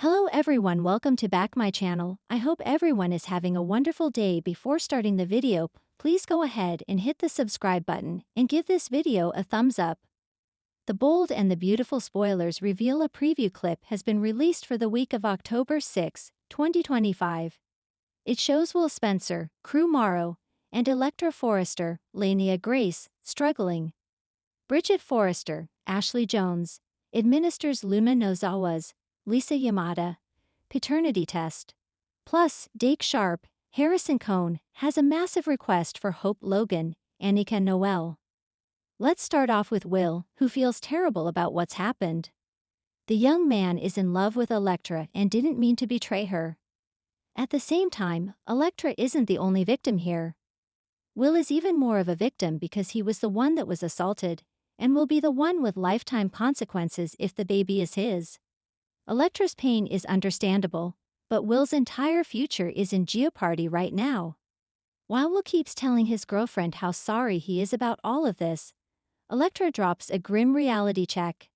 Hello everyone, welcome to back my channel. I hope everyone is having a wonderful day. Before starting the video, please go ahead and hit the subscribe button and give this video a thumbs up. The bold and the beautiful spoilers reveal a preview clip has been released for the week of October 6, 2025. It shows Will Spencer, Crew Morrow, and Electra Forrester, Lania Grace, struggling. Bridget Forrester, Ashley Jones, administers Luna Nozawa's Lisa Yamada paternity test. Plus, Deke Sharp, Harrison Cohn, has a massive request for Hope Logan, Annika Noel. Let's start off with Will, who feels terrible about what's happened. The young man is in love with Electra and didn't mean to betray her. At the same time, Electra isn't the only victim here. Will is even more of a victim because he was the one that was assaulted, and will be the one with lifetime consequences if the baby is his. Electra's pain is understandable, but Will's entire future is in jeopardy right now. While Will keeps telling his girlfriend how sorry he is about all of this, Electra drops a grim reality check.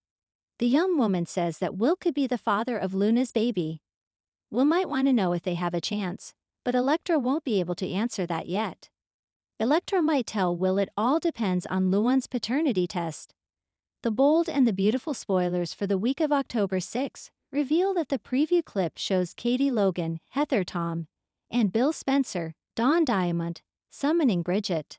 The young woman says that Will could be the father of Luna's baby. Will might want to know if they have a chance, but Electra won't be able to answer that yet. Electra might tell Will it all depends on Luan's paternity test. The bold and the beautiful spoilers for the week of October 6 reveal that the preview clip shows Katie Logan, Heather Tom, and Bill Spencer, Dawn Diamond, summoning Bridget.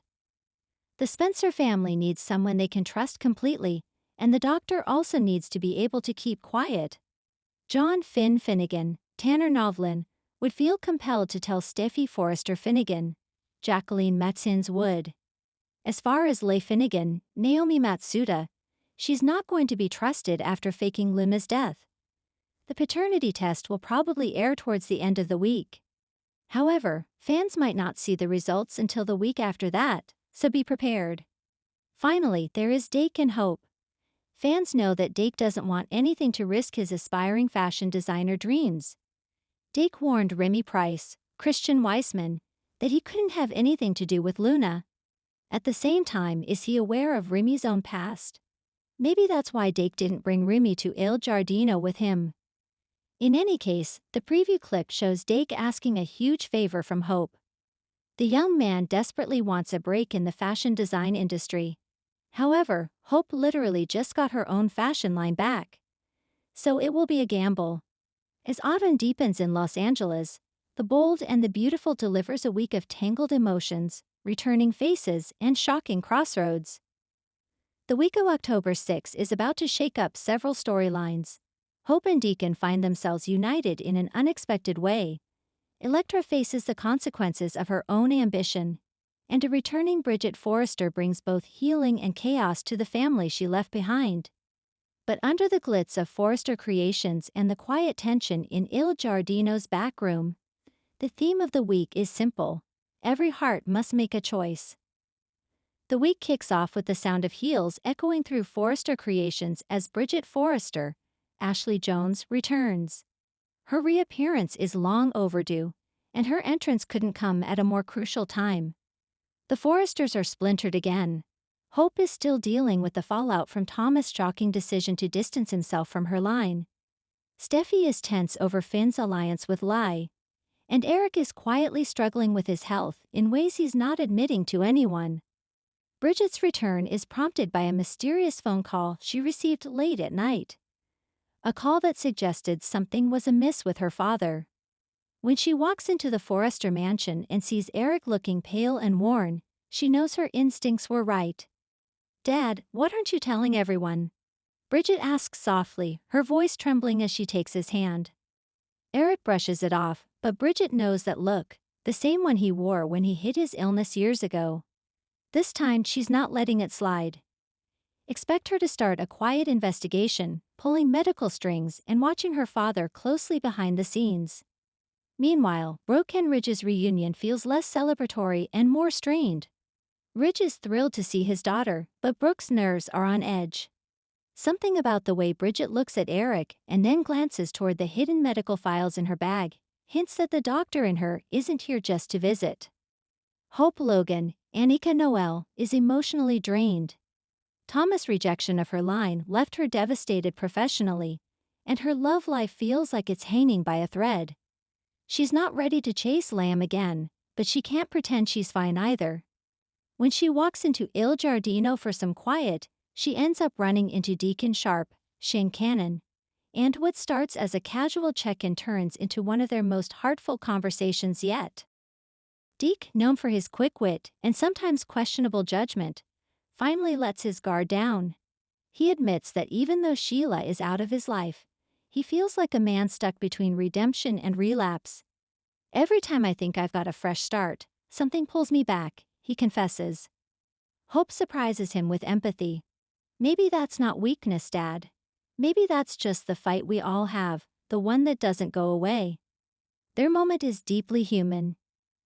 The Spencer family needs someone they can trust completely, and the doctor also needs to be able to keep quiet. John Finn Finnegan, Tanner Novlin, would feel compelled to tell Steffi Forrester Finnegan. Jacqueline Matsins would. As far as Leigh Finnegan, Naomi Matsuda, she's not going to be trusted after faking Luna's death. The paternity test will probably air towards the end of the week. However, fans might not see the results until the week after that, so be prepared. Finally, there is Deke and Hope. Fans know that Deke doesn't want anything to risk his aspiring fashion designer dreams. Deke warned Remy Price, Christian Weissman, that he couldn't have anything to do with Luna. At the same time, is he aware of Remy's own past? Maybe that's why Deke didn't bring Remy to Il Giardino with him. In any case, the preview clip shows Deke asking a huge favor from Hope. The young man desperately wants a break in the fashion design industry. However, Hope literally just got her own fashion line back. So it will be a gamble. As autumn deepens in Los Angeles, the bold and the beautiful delivers a week of tangled emotions, returning faces, and shocking crossroads. The week of October 6 is about to shake up several storylines. Hope and Deacon find themselves united in an unexpected way. Electra faces the consequences of her own ambition, and a returning Bridget Forrester brings both healing and chaos to the family she left behind. But under the glitz of Forrester Creations and the quiet tension in Il Giardino's back room, the theme of the week is simple: every heart must make a choice. The week kicks off with the sound of heels echoing through Forrester Creations as Bridget Forrester, Ashley Jones, returns. Her reappearance is long overdue, and her entrance couldn't come at a more crucial time. The Forresters are splintered again. Hope is still dealing with the fallout from Thomas' shocking decision to distance himself from her line. Steffi is tense over Finn's alliance with Lai, and Eric is quietly struggling with his health in ways he's not admitting to anyone. Bridget's return is prompted by a mysterious phone call she received late at night. A call that suggested something was amiss with her father. When she walks into the Forrester mansion and sees Eric looking pale and worn, she knows her instincts were right. "Dad, what aren't you telling everyone?" Bridget asks softly, her voice trembling as she takes his hand. Eric brushes it off, but Bridget knows that look, the same one he wore when he hid his illness years ago. This time she's not letting it slide. Expect her to start a quiet investigation, pulling medical strings and watching her father closely behind the scenes. Meanwhile, Brooke and Ridge's reunion feels less celebratory and more strained. Ridge is thrilled to see his daughter, but Brooke's nerves are on edge. Something about the way Bridget looks at Eric and then glances toward the hidden medical files in her bag hints that the doctor in her isn't here just to visit. Hope Logan, Annika Noel, is emotionally drained. Thomas' rejection of her line left her devastated professionally, and her love life feels like it's hanging by a thread. She's not ready to chase Lamb again, but she can't pretend she's fine either. When she walks into Il Giardino for some quiet, she ends up running into Deacon Sharp, Shane Cannon. And what starts as a casual check-in turns into one of their most heartful conversations yet. Deke, known for his quick wit and sometimes questionable judgment, finally lets his guard down. He admits that even though Sheila is out of his life, he feels like a man stuck between redemption and relapse. Every time I think I've got a fresh start, something pulls me back, he confesses. Hope surprises him with empathy. Maybe that's not weakness, Dad. Maybe that's just the fight we all have, the one that doesn't go away. Their moment is deeply human.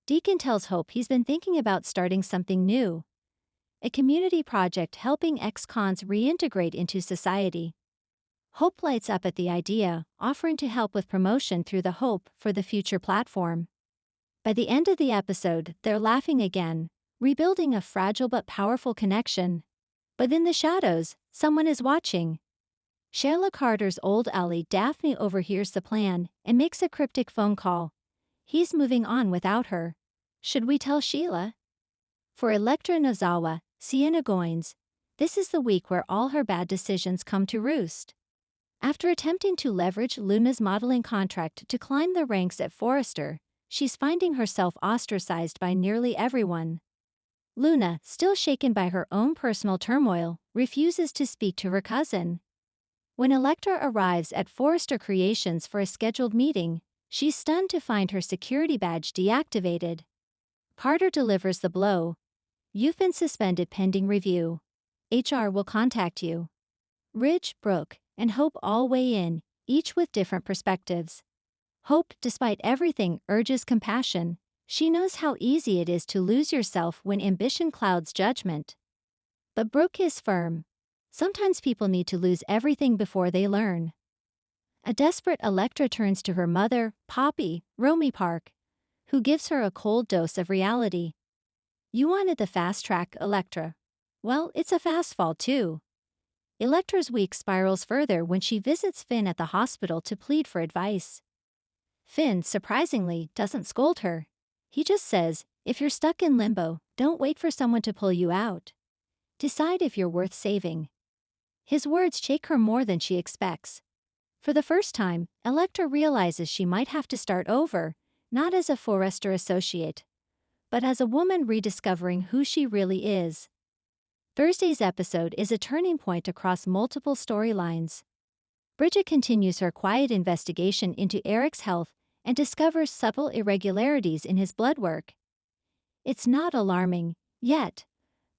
Deacon tells Hope he's been thinking about starting something new. A community project helping ex-cons reintegrate into society. Hope lights up at the idea, offering to help with promotion through the Hope for the Future platform. By the end of the episode, they're laughing again, rebuilding a fragile but powerful connection. But in the shadows, someone is watching. Sheila Carter's old ally Daphne overhears the plan and makes a cryptic phone call. He's moving on without her. Should we tell Sheila? For Electra Nozawa, Sienna Goins, this is the week where all her bad decisions come to roost. After attempting to leverage Luna's modeling contract to climb the ranks at Forrester, she's finding herself ostracized by nearly everyone. Luna, still shaken by her own personal turmoil, refuses to speak to her cousin. When Electra arrives at Forrester Creations for a scheduled meeting, she's stunned to find her security badge deactivated. Carter delivers the blow. You've been suspended pending review. HR will contact you. Ridge, Brooke, and Hope all weigh in, each with different perspectives. Hope, despite everything, urges compassion. She knows how easy it is to lose yourself when ambition clouds judgment. But Brooke is firm. Sometimes people need to lose everything before they learn. A desperate Electra turns to her mother, Poppy, Romy Park, who gives her a cold dose of reality. You wanted the fast track, Electra. Well, it's a fast fall too. Electra's week spirals further when she visits Finn at the hospital to plead for advice. Finn, surprisingly, doesn't scold her. He just says, if you're stuck in limbo, don't wait for someone to pull you out. Decide if you're worth saving. His words shake her more than she expects. For the first time, Electra realizes she might have to start over, not as a Forrester associate, but as a woman rediscovering who she really is. Thursday's episode is a turning point across multiple storylines. Bridget continues her quiet investigation into Eric's health and discovers subtle irregularities in his blood work. It's not alarming, yet,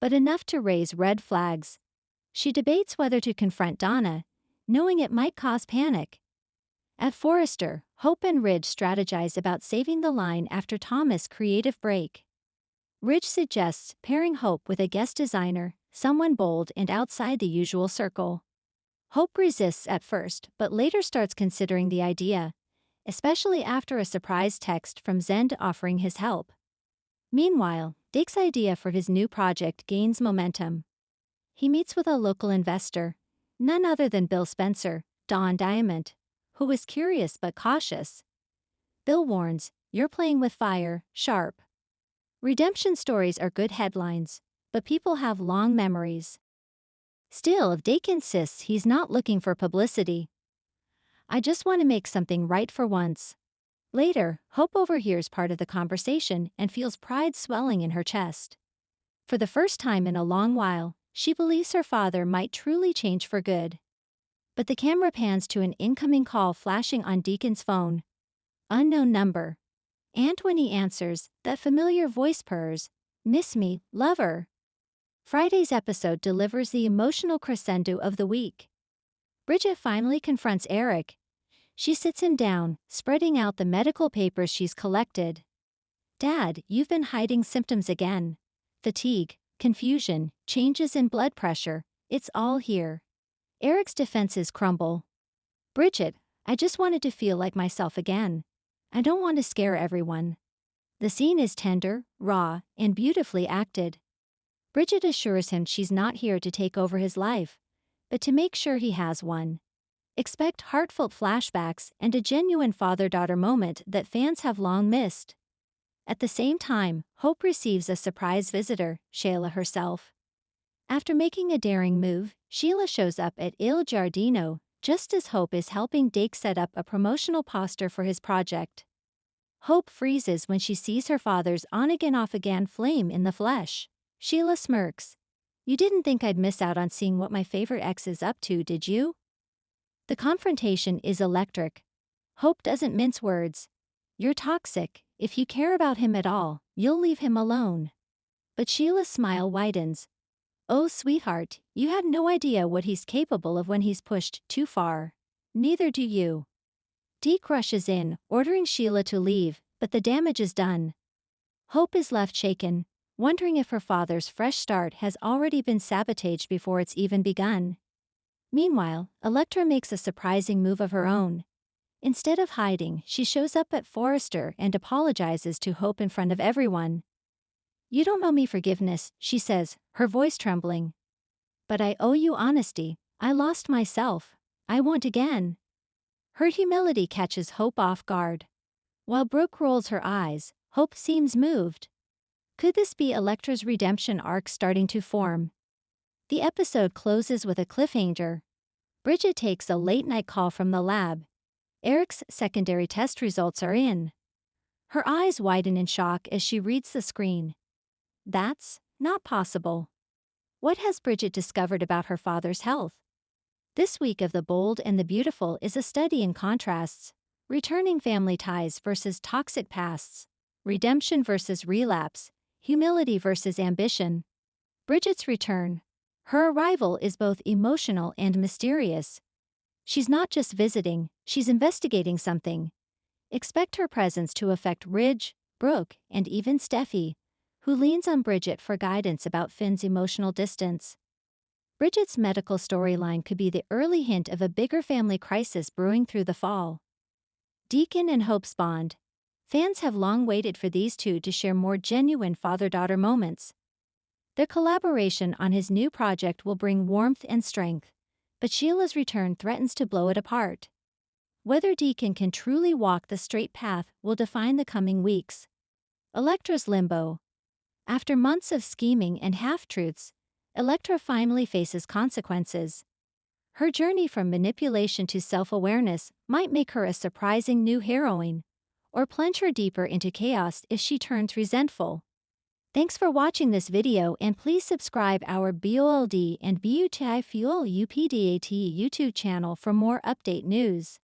but enough to raise red flags. She debates whether to confront Donna, knowing it might cause panic. At Forrester, Hope and Ridge strategize about saving the line after Thomas' creative break. Ridge suggests pairing Hope with a guest designer, someone bold and outside the usual circle. Hope resists at first but later starts considering the idea, especially after a surprise text from Zend offering his help. Meanwhile, Deke's idea for his new project gains momentum. He meets with a local investor, none other than Bill Spencer, Don Diamond, who is curious but cautious. Bill warns, "You're playing with fire, sharp." Redemption stories are good headlines, but people have long memories. Still, Deke insists he's not looking for publicity. "I just want to make something right for once." Later, Hope overhears part of the conversation and feels pride swelling in her chest. For the first time in a long while, she believes her father might truly change for good. But the camera pans to an incoming call flashing on Deacon's phone. Unknown number. And when he answers, that familiar voice purrs, "Miss me, lover." Friday's episode delivers the emotional crescendo of the week. Bridget finally confronts Eric. She sits him down, spreading out the medical papers she's collected. "Dad, you've been hiding symptoms again. Fatigue, confusion, changes in blood pressure, it's all here." Eric's defenses crumble. "Bridget, I just wanted to feel like myself again. I don't want to scare everyone." The scene is tender, raw, and beautifully acted. Bridget assures him she's not here to take over his life, but to make sure he has one. Expect heartfelt flashbacks and a genuine father-daughter moment that fans have long missed. At the same time, Hope receives a surprise visitor, Shayla herself. After making a daring move, Sheila shows up at Il Giardino, just as Hope is helping Deke set up a promotional poster for his project. Hope freezes when she sees her father's on-again off-again flame in the flesh. Sheila smirks. "You didn't think I'd miss out on seeing what my favorite ex is up to, did you?" The confrontation is electric. Hope doesn't mince words. "You're toxic. If you care about him at all, you'll leave him alone." But Sheila's smile widens. "Oh, sweetheart, you have no idea what he's capable of when he's pushed too far. Neither do you." Deke rushes in, ordering Sheila to leave, but the damage is done. Hope is left shaken, wondering if her father's fresh start has already been sabotaged before it's even begun. Meanwhile, Electra makes a surprising move of her own. Instead of hiding, she shows up at Forrester and apologizes to Hope in front of everyone. "You don't owe me forgiveness," she says, her voice trembling. "But I owe you honesty. I lost myself. I won't again." Her humility catches Hope off guard. While Brooke rolls her eyes, Hope seems moved. Could this be Electra's redemption arc starting to form? The episode closes with a cliffhanger. Bridget takes a late-night call from the lab. Eric's secondary test results are in. Her eyes widen in shock as she reads the screen. That's not possible. What has Bridget discovered about her father's health? This week of The Bold and the Beautiful is a study in contrasts. Returning family ties versus toxic pasts. Redemption versus relapse. Humility versus ambition. Bridget's return. Her arrival is both emotional and mysterious. She's not just visiting, she's investigating something. Expect her presence to affect Ridge, Brooke, and even Steffi, who leans on Bridget for guidance about Finn's emotional distance. Bridget's medical storyline could be the early hint of a bigger family crisis brewing through the fall. Deacon and Hope's bond. Fans have long waited for these two to share more genuine father-daughter moments. Their collaboration on his new project will bring warmth and strength, but Sheila's return threatens to blow it apart. Whether Deacon can truly walk the straight path will define the coming weeks. Electra's limbo. After months of scheming and half-truths, Electra finally faces consequences. Her journey from manipulation to self-awareness might make her a surprising new heroine, or plunge her deeper into chaos if she turns resentful. Thanks for watching this video, and please subscribe our BOLD and BUTI Fuel UPDAT YouTube channel for more update news.